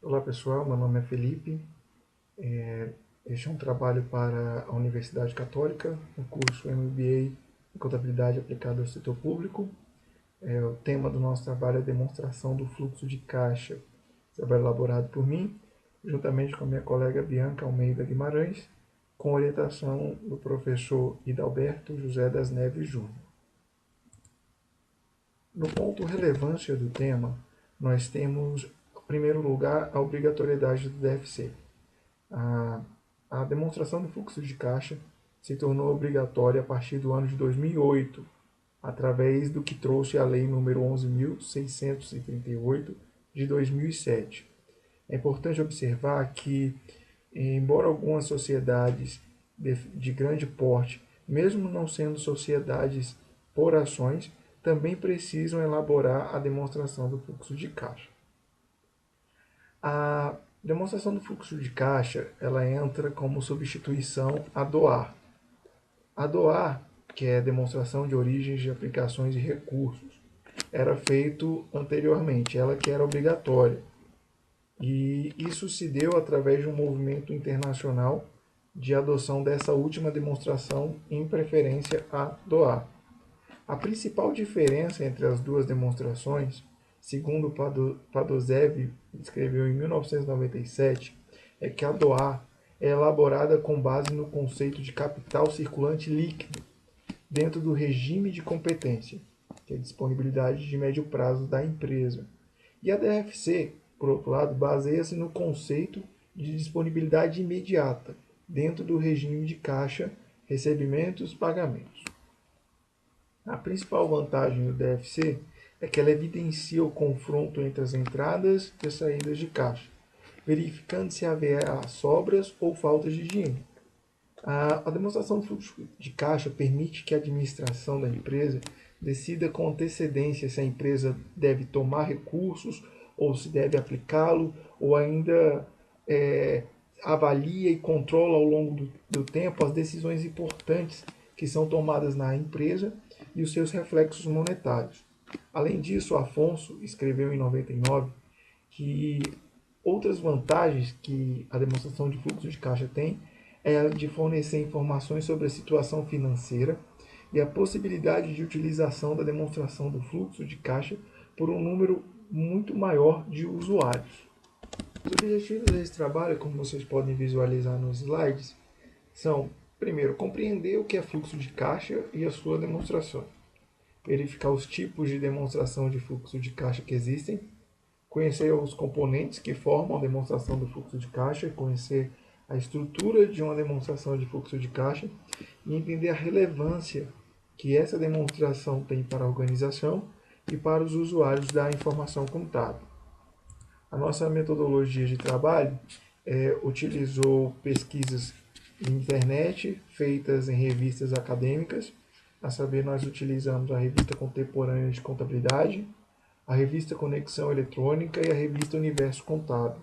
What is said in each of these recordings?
Olá pessoal, meu nome é Felipe. Este é um trabalho para a Universidade Católica, no curso MBA em Contabilidade Aplicada ao Setor Público. O tema do nosso trabalho é a demonstração do fluxo de caixa. Trabalho elaborado por mim, juntamente com a minha colega Bianca Almeida Guimarães, com orientação do professor Hidalberto José das Neves Júnior. No ponto relevância do tema, nós temos, em primeiro lugar, a obrigatoriedade do DFC. A demonstração do fluxo de caixa se tornou obrigatória a partir do ano de 2008, através do que trouxe a Lei nº 11.638 de 2007. É importante observar que, embora algumas sociedades de grande porte, mesmo não sendo sociedades por ações, também precisam elaborar a demonstração do fluxo de caixa. A demonstração do fluxo de caixa ela entra como substituição a DOAR. A DOAR, que é a demonstração de origens de aplicações e recursos, era feito anteriormente, ela que era obrigatória. E isso se deu através de um movimento internacional de adoção dessa última demonstração em preferência a DOAR. A principal diferença entre as duas demonstrações, segundo Padozev escreveu em 1997, é que a DOAR é elaborada com base no conceito de capital circulante líquido, dentro do regime de competência, que é a disponibilidade de médio prazo da empresa. E a DFC, por outro lado, baseia-se no conceito de disponibilidade imediata, dentro do regime de caixa, recebimentos, pagamentos. A principal vantagem do DFC é que ela evidencia o confronto entre as entradas e as saídas de caixa, verificando se haverá sobras ou faltas de dinheiro. A demonstração do fluxo de caixa permite que a administração da empresa decida com antecedência se a empresa deve tomar recursos ou se deve aplicá-lo, ou ainda avalia e controla ao longo do tempo as decisões importantes que são tomadas na empresa e os seus reflexos monetários. Além disso, Afonso escreveu em 99 que outras vantagens que a demonstração de fluxo de caixa tem é a de fornecer informações sobre a situação financeira e a possibilidade de utilização da demonstração do fluxo de caixa por um número muito maior de usuários. Os objetivos desse trabalho, como vocês podem visualizar nos slides, são, primeiro, compreender o que é fluxo de caixa e a sua demonstração, verificar os tipos de demonstração de fluxo de caixa que existem, conhecer os componentes que formam a demonstração do fluxo de caixa, conhecer a estrutura de uma demonstração de fluxo de caixa e entender a relevância que essa demonstração tem para a organização e para os usuários da informação contábil. A nossa metodologia de trabalho utilizou pesquisas na internet feitas em revistas acadêmicas, a saber, nós utilizamos a Revista Contemporânea de Contabilidade, a Revista Conexão Eletrônica e a Revista Universo Contábil.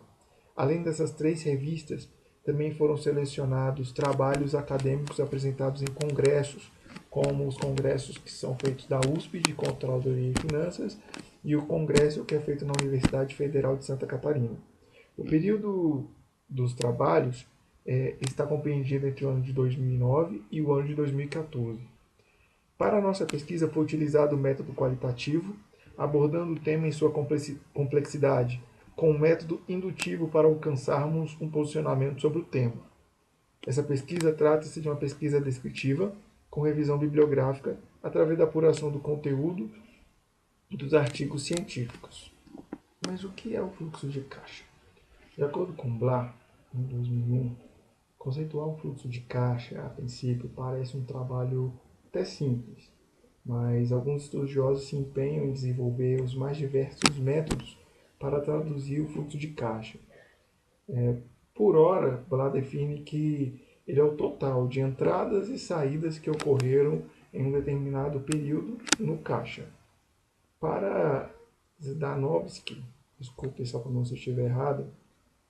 Além dessas três revistas, também foram selecionados trabalhos acadêmicos apresentados em congressos, como os congressos que são feitos da USP de Controladoria e Finanças e o congresso que é feito na Universidade Federal de Santa Catarina. O período dos trabalhos está compreendido entre o ano de 2009 e o ano de 2014. Para a nossa pesquisa foi utilizado o método qualitativo, abordando o tema em sua complexidade, com um método indutivo para alcançarmos um posicionamento sobre o tema. Essa pesquisa trata-se de uma pesquisa descritiva, com revisão bibliográfica, através da apuração do conteúdo dos artigos científicos. Mas o que é o fluxo de caixa? De acordo com Blah, em 2001, conceituar um fluxo de caixa, a princípio, parece um trabalho até simples, mas alguns estudiosos se empenham em desenvolver os mais diversos métodos para traduzir o fluxo de caixa. Por hora, Blah define que ele é o total de entradas e saídas que ocorreram em um determinado período no caixa. Para Zdanovsky, desculpe se a pronúncia estiver errada,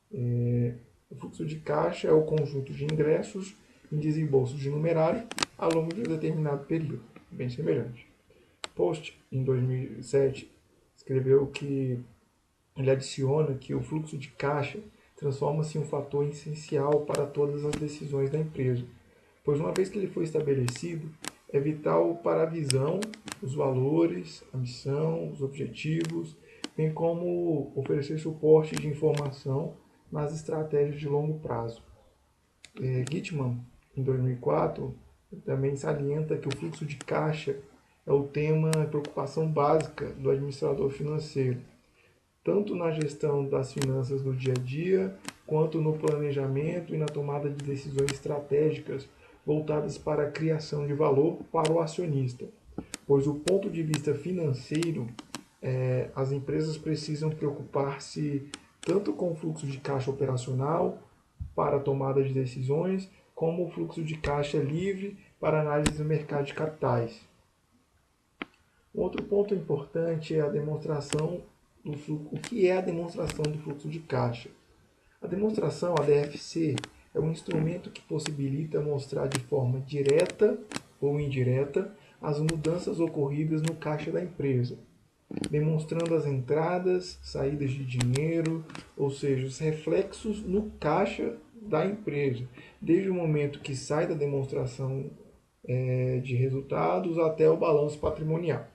o fluxo de caixa é o conjunto de ingressos em desembolsos de numerário ao longo de um determinado período, bem semelhante. Post, em 2007, escreveu que ele adiciona que o fluxo de caixa transforma-se em um fator essencial para todas as decisões da empresa, pois uma vez que ele foi estabelecido, é vital para a visão, os valores, a missão, os objetivos, bem como oferecer suporte de informação nas estratégias de longo prazo. Gitman, em 2004, também salienta que o fluxo de caixa é o tema e preocupação básica do administrador financeiro, tanto na gestão das finanças no dia a dia, quanto no planejamento e na tomada de decisões estratégicas voltadas para a criação de valor para o acionista. Pois do ponto de vista financeiro, as empresas precisam preocupar-se tanto com o fluxo de caixa operacional para a tomada de decisões, como o fluxo de caixa livre para análise do mercado de capitais. Um outro ponto importante é a demonstração do fluxo. O que é a demonstração do fluxo de caixa? A demonstração, a DFC, é um instrumento que possibilita mostrar de forma direta ou indireta as mudanças ocorridas no caixa da empresa, demonstrando as entradas, saídas de dinheiro, ou seja, os reflexos no caixa da empresa, desde o momento que sai da demonstração de resultados até o balanço patrimonial.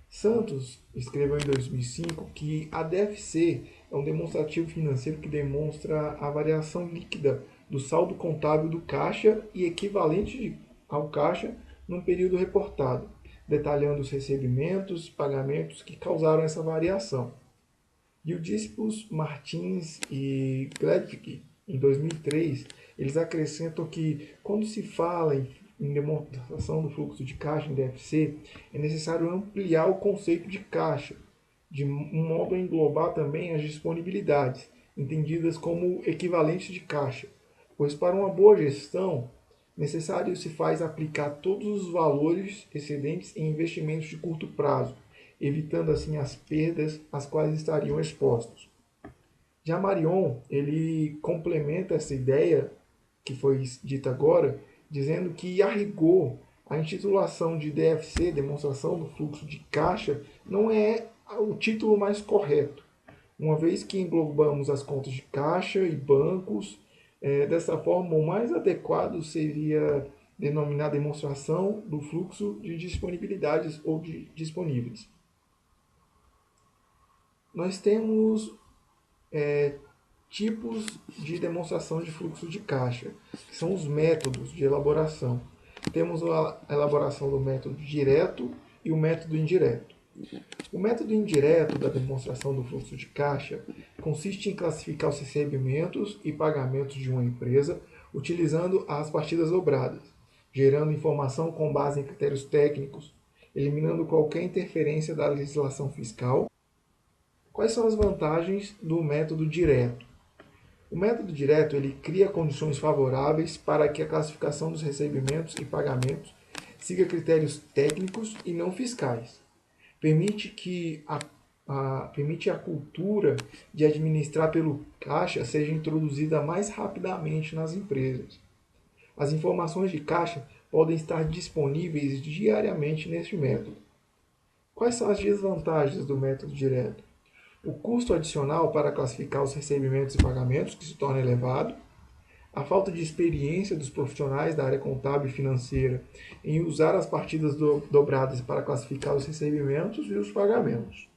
Santos escreveu em 2005 que a DFC é um demonstrativo financeiro que demonstra a variação líquida do saldo contábil do caixa e equivalente ao caixa num período reportado, detalhando os recebimentos e pagamentos que causaram essa variação. Eudícipos, Martins e Gledvig, em 2003, eles acrescentam que quando se fala em demonstração do fluxo de caixa em DFC, é necessário ampliar o conceito de caixa, de um modo a englobar também as disponibilidades, entendidas como equivalentes de caixa, pois para uma boa gestão, necessário se faz aplicar todos os valores excedentes em investimentos de curto prazo, evitando assim as perdas às quais estariam expostos. Já Marion, ele complementa essa ideia que foi dita agora, dizendo que, a rigor, a intitulação de DFC, demonstração do fluxo de caixa, não é o título mais correto, uma vez que englobamos as contas de caixa e bancos. Dessa forma, o mais adequado seria denominar demonstração do fluxo de disponibilidades ou de disponíveis. Nós temos tipos de demonstração de fluxo de caixa, que são os métodos de elaboração. Temos a elaboração do método direto e o método indireto. O método indireto da demonstração do fluxo de caixa consiste em classificar os recebimentos e pagamentos de uma empresa utilizando as partidas dobradas, gerando informação com base em critérios técnicos, eliminando qualquer interferência da legislação fiscal. Quais são as vantagens do método direto? O método direto ele cria condições favoráveis para que a classificação dos recebimentos e pagamentos siga critérios técnicos e não fiscais. Permite a cultura de administrar pelo caixa seja introduzida mais rapidamente nas empresas. As informações de caixa podem estar disponíveis diariamente neste método. Quais são as desvantagens do método direto? O custo adicional para classificar os recebimentos e pagamentos, que se torna elevado, a falta de experiência dos profissionais da área contábil e financeira em usar as partidas dobradas para classificar os recebimentos e os pagamentos.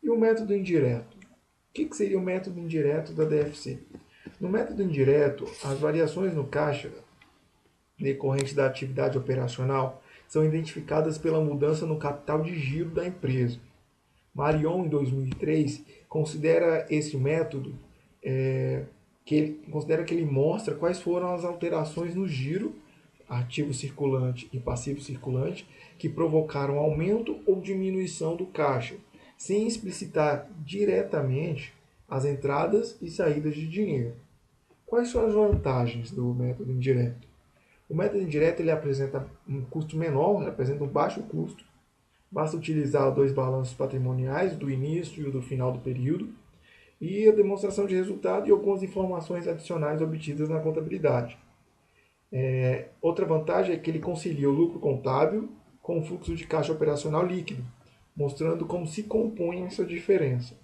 E o método indireto? O que seria o método indireto da DFC? No método indireto, as variações no caixa decorrentes da atividade operacional são identificadas pela mudança no capital de giro da empresa. Marion, em 2003, considera esse método considera que ele mostra quais foram as alterações no giro, ativo circulante e passivo circulante, que provocaram aumento ou diminuição do caixa, sem explicitar diretamente as entradas e saídas de dinheiro. Quais são as vantagens do método indireto? O método indireto ele apresenta um custo menor, apresenta um baixo custo. Basta utilizar dois balanços patrimoniais, do início e do final do período, e a demonstração de resultado e algumas informações adicionais obtidas na contabilidade. Outra vantagem é que ele concilia o lucro contábil com o fluxo de caixa operacional líquido, mostrando como se compõe essa diferença.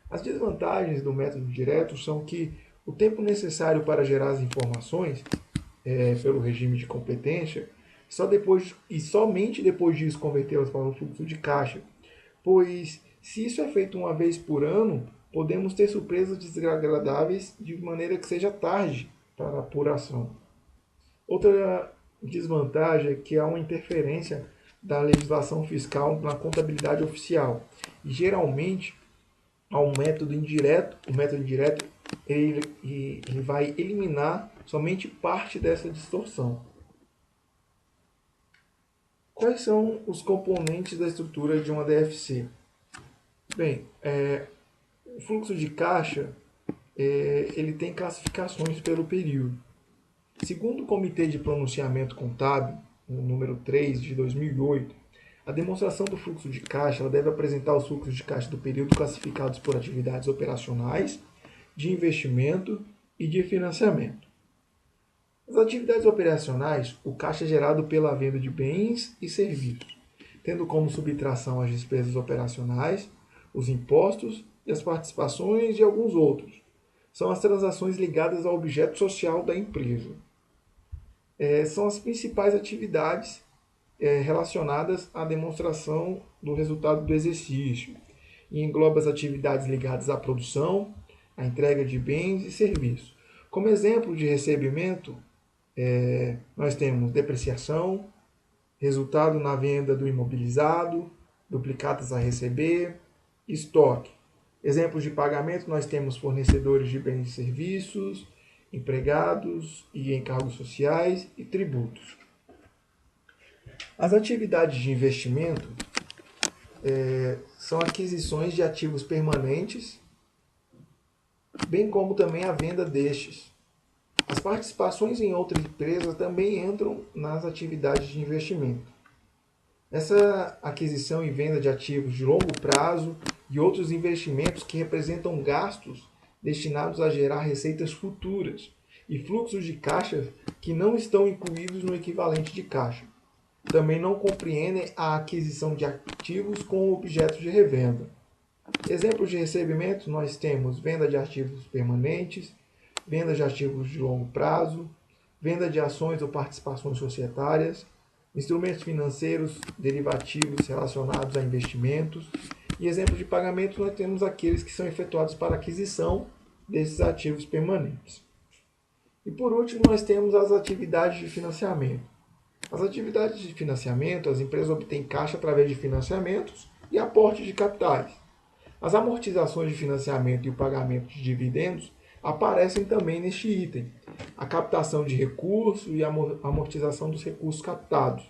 As desvantagens do método direto são que o tempo necessário para gerar as informações pelo regime de competência, só depois e somente depois disso convertê-las para o fluxo de caixa, pois se isso é feito uma vez por ano, podemos ter surpresas desagradáveis de maneira que seja tarde para a apuração. Outra desvantagem é que há uma interferência da legislação fiscal na contabilidade oficial. E geralmente há um método indireto, o método indireto ele vai eliminar somente parte dessa distorção. Quais são os componentes da estrutura de uma DFC? Bem, o fluxo de caixa ele tem classificações pelo período. Segundo o Comitê de Pronunciamento Contábil, o número 3 de 2008, a demonstração do fluxo de caixa ela deve apresentar os fluxos de caixa do período classificados por atividades operacionais, de investimento e de financiamento. Nas atividades operacionais, o caixa é gerado pela venda de bens e serviços, tendo como subtração as despesas operacionais, os impostos e as participações e alguns outros. São as transações ligadas ao objeto social da empresa. São as principais atividades relacionadas à demonstração do resultado do exercício e engloba as atividades ligadas à produção, à entrega de bens e serviços. Como exemplo de recebimento, nós temos depreciação, resultado na venda do imobilizado, duplicatas a receber, estoque. Exemplos de pagamento, nós temos fornecedores de bens e serviços, empregados e encargos sociais e tributos. As atividades de investimento são aquisições de ativos permanentes, bem como também a venda destes. As participações em outras empresas também entram nas atividades de investimento. Essa aquisição e venda de ativos de longo prazo e outros investimentos que representam gastos destinados a gerar receitas futuras e fluxos de caixa que não estão incluídos no equivalente de caixa. Também não compreendem a aquisição de ativos com objetos de revenda. Exemplos de recebimento, nós temos venda de ativos permanentes, venda de ativos de longo prazo, venda de ações ou participações societárias, instrumentos financeiros derivativos relacionados a investimentos. E exemplos de pagamento, nós temos aqueles que são efetuados para aquisição desses ativos permanentes. E por último, nós temos as atividades de financiamento. As atividades de financiamento, as empresas obtêm caixa através de financiamentos e aportes de capitais. As amortizações de financiamento e o pagamento de dividendos aparecem também neste item. A captação de recursos e a amortização dos recursos captados.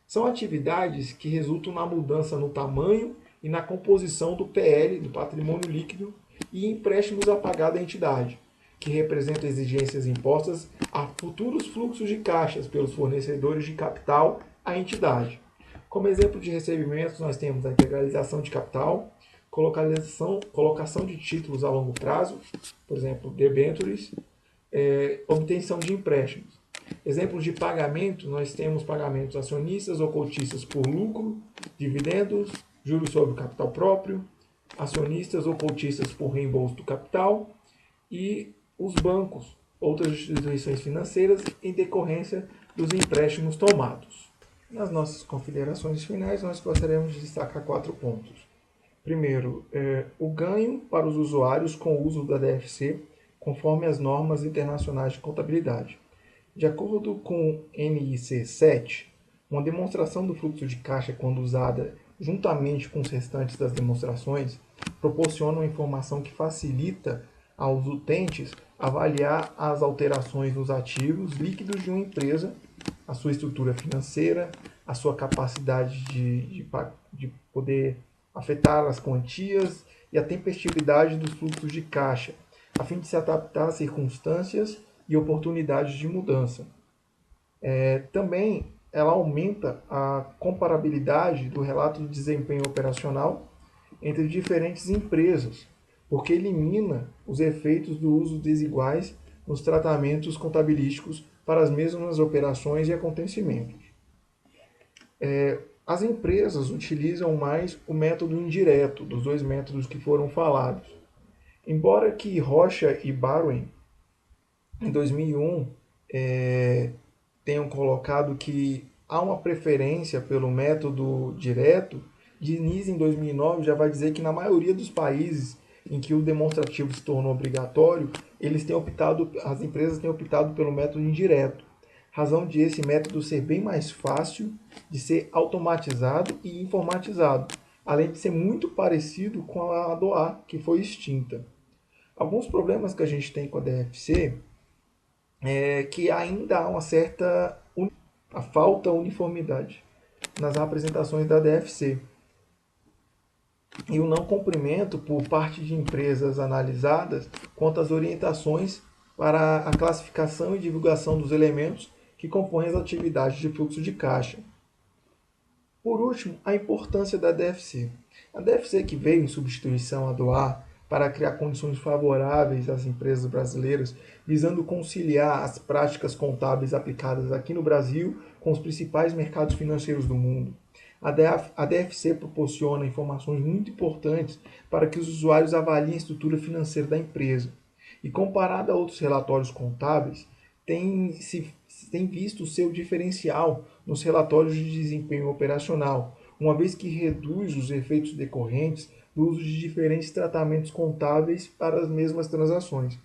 São atividades que resultam na mudança no tamanho e na composição do PL, do patrimônio líquido, e empréstimos a pagar da entidade, que representam exigências impostas a futuros fluxos de caixas pelos fornecedores de capital à entidade. Como exemplo de recebimentos, nós temos a integralização de capital, colocação de títulos a longo prazo, por exemplo, debêntures, obtenção de empréstimos. Exemplos de pagamento, nós temos pagamentos acionistas ou cotistas por lucro, dividendos, juros sobre o capital próprio, acionistas ou cotistas por reembolso do capital e os bancos, outras instituições financeiras em decorrência dos empréstimos tomados. Nas nossas considerações finais, nós gostaríamos de destacar 4 pontos. Primeiro, o ganho para os usuários com o uso da DFC conforme as normas internacionais de contabilidade. De acordo com NIC 7, uma demonstração do fluxo de caixa, quando usada juntamente com os restantes das demonstrações, proporciona uma informação que facilita aos utentes avaliar as alterações nos ativos líquidos de uma empresa, a sua estrutura financeira, a sua capacidade de poder afetar as quantias e a tempestividade dos fluxos de caixa, a fim de se adaptar às circunstâncias e oportunidades de mudança. Também ela aumenta a comparabilidade do relato de desempenho operacional entre diferentes empresas, porque elimina os efeitos do uso desiguais nos tratamentos contabilísticos para as mesmas operações e acontecimentos. As empresas utilizam mais o método indireto, dos dois métodos que foram falados. Embora que Rocha e Barwin, em 2001, tenham colocado que há uma preferência pelo método direto, Diniz, em 2009, já vai dizer que na maioria dos países em que o demonstrativo se tornou obrigatório, as empresas têm optado pelo método indireto. Razão de esse método ser bem mais fácil de ser automatizado e informatizado, além de ser muito parecido com a DOA, que foi extinta. Alguns problemas que a gente tem com a DFC é que ainda há uma certa a falta uniformidade nas apresentações da DFC e o não cumprimento por parte de empresas analisadas quanto às orientações para a classificação e divulgação dos elementos que compõem as atividades de fluxo de caixa. Por último, a importância da DFC. A DFC, que veio em substituição à DOA para criar condições favoráveis às empresas brasileiras, visando conciliar as práticas contábeis aplicadas aqui no Brasil com os principais mercados financeiros do mundo. A DFC proporciona informações muito importantes para que os usuários avaliem a estrutura financeira da empresa. E comparado a outros relatórios contábeis, tem visto o seu diferencial nos relatórios de desempenho operacional, uma vez que reduz os efeitos decorrentes do uso de diferentes tratamentos contábeis para as mesmas transações.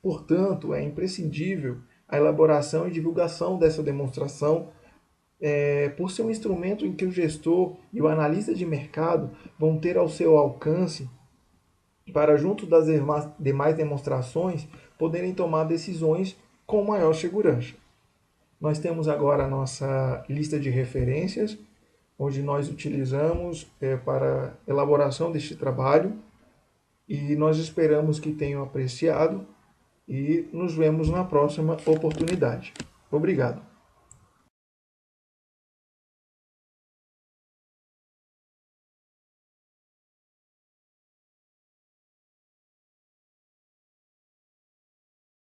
Portanto, é imprescindível a elaboração e divulgação dessa demonstração, por ser um instrumento em que o gestor e o analista de mercado vão ter ao seu alcance para, junto das demais demonstrações, poderem tomar decisões com maior segurança. Nós temos agora a nossa lista de referências, onde nós utilizamos para a elaboração deste trabalho, e nós esperamos que tenham apreciado e nos vemos na próxima oportunidade. Obrigado.